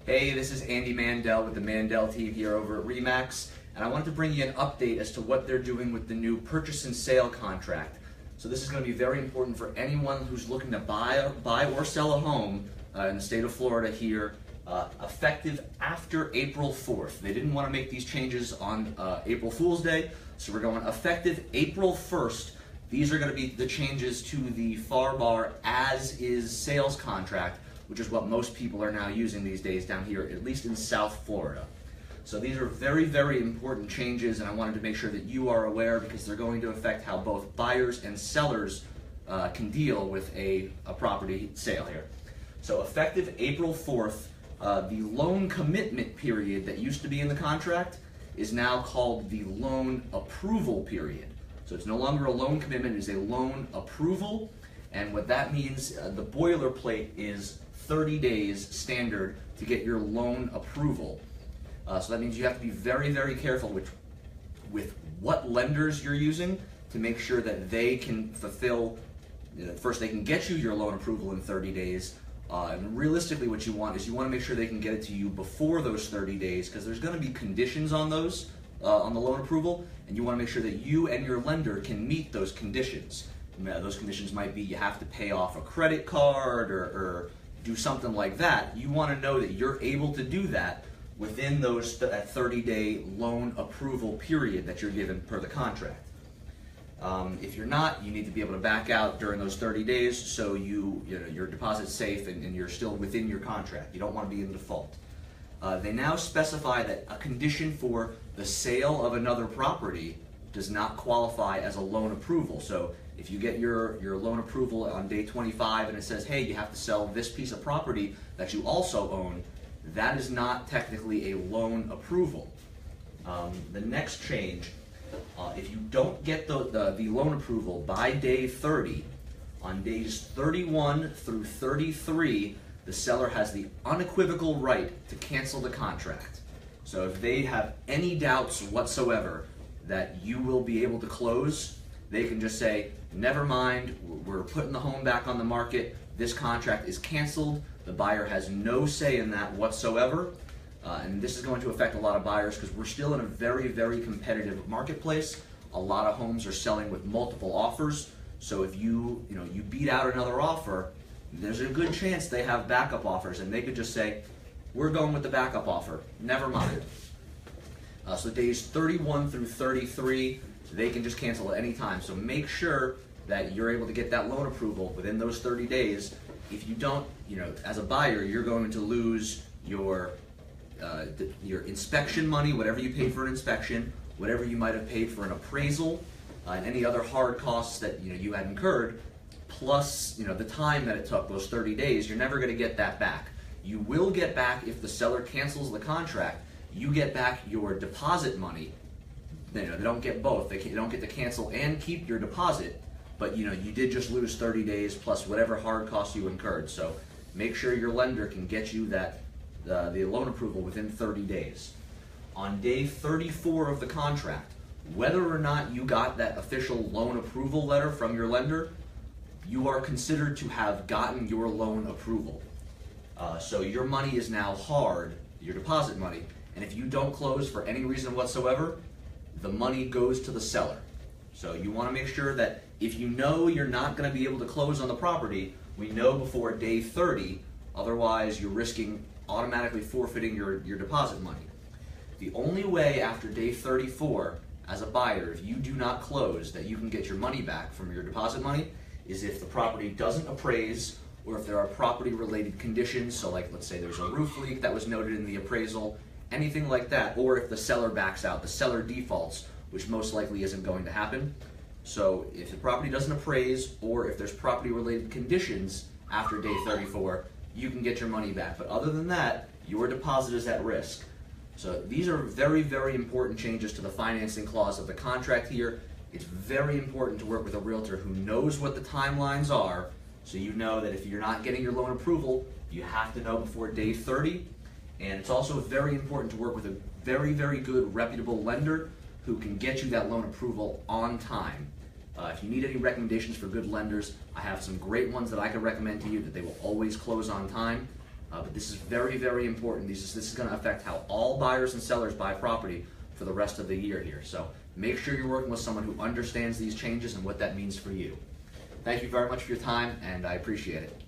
Hey, this is Andy Mandel with the Mandel team here over at RE/MAX, and I wanted to bring you an update as to what they're doing with the new purchase and sale contract. So this is going to be very important for anyone who's looking to buy or sell a home in the state of Florida here, effective after April 4th. They didn't want to make these changes on April Fool's Day, so we're going effective April 1st. These are going to be the changes to the FAR bar as-is sales contract, which is what most people are now using these days down here, at least in South Florida. So these are very, very important changes, and I wanted to make sure that you are aware because they're going to affect how both buyers and sellers can deal with a property sale here. So effective April 4th, the loan commitment period that used to be in the contract is now called the loan approval period. So it's no longer a loan commitment, it's a loan approval. And what that means, the boilerplate is 30 days standard to get your loan approval. So that means you have to be very, very careful with what lenders you're using to make sure that they can fulfill, first they can get you your loan approval in 30 days. And realistically what you want is you want to make sure they can get it to you before those 30 days because there's going to be conditions on those, on the loan approval, and you want to make sure that you and your lender can meet those conditions. Those conditions might be you have to pay off a credit card or do something like that. You want to know that you're able to do that within that 30-day loan approval period that you're given per the contract. If you're not, you need to be able to back out during those 30 days so your deposit's safe and you're still within your contract. You don't want to be in default. They now specify that a condition for the sale of another property does not qualify as a loan approval. So if you get your loan approval on day 25 and it says, hey, you have to sell this piece of property that you also own, that is not technically a loan approval. The next change, if you don't get the loan approval by day 30, on days 31 through 33, the seller has the unequivocal right to cancel the contract. So if they have any doubts whatsoever that you will be able to close, they can just say, never mind, we're putting the home back on the market, this contract is canceled, the buyer has no say in that whatsoever, and this is going to affect a lot of buyers because we're still in a very, very competitive marketplace. A lot of homes are selling with multiple offers, so if you beat out another offer, there's a good chance they have backup offers, and they could just say, we're going with the backup offer, never mind. So days 31 through 33, they can just cancel at any time. So make sure that you're able to get that loan approval within those 30 days. If you don't, as a buyer, you're going to lose your inspection money, whatever you paid for an inspection, whatever you might have paid for an appraisal, and any other hard costs that you had incurred, plus the time that it took, those 30 days, you're never going to get that back. You will get back if the seller cancels the contract. You get back your deposit money. They don't get both. They don't get to cancel and keep your deposit, but you did just lose 30 days plus whatever hard costs you incurred. So make sure your lender can get you the loan approval within 30 days. On day 34 of the contract, whether or not you got that official loan approval letter from your lender, you are considered to have gotten your loan approval. So your money is now hard, your deposit money, and if you don't close for any reason whatsoever, the money goes to the seller. So you want to make sure that if you know you're not going to be able to close on the property, we know before day 30, otherwise you're risking automatically forfeiting your deposit money. The only way after day 34, as a buyer, if you do not close, that you can get your money back from your deposit money is if the property doesn't appraise or if there are property related conditions, so like let's say there's a roof leak that was noted in the appraisal, anything like that, or if the seller backs out, the seller defaults, which most likely isn't going to happen. So if the property doesn't appraise or if there's property related conditions after day 34, you can get your money back. But other than that, your deposit is at risk. So these are very, very important changes to the financing clause of the contract here. It's very important to work with a realtor who knows what the timelines are, so you know that if you're not getting your loan approval, you have to know before day 30. And it's also very important to work with a very, very good reputable lender who can get you that loan approval on time. If you need any recommendations for good lenders, I have some great ones that I can recommend to you that they will always close on time. But this is very, very important. This is going to affect how all buyers and sellers buy property for the rest of the year here. So make sure you're working with someone who understands these changes and what that means for you. Thank you very much for your time, and I appreciate it.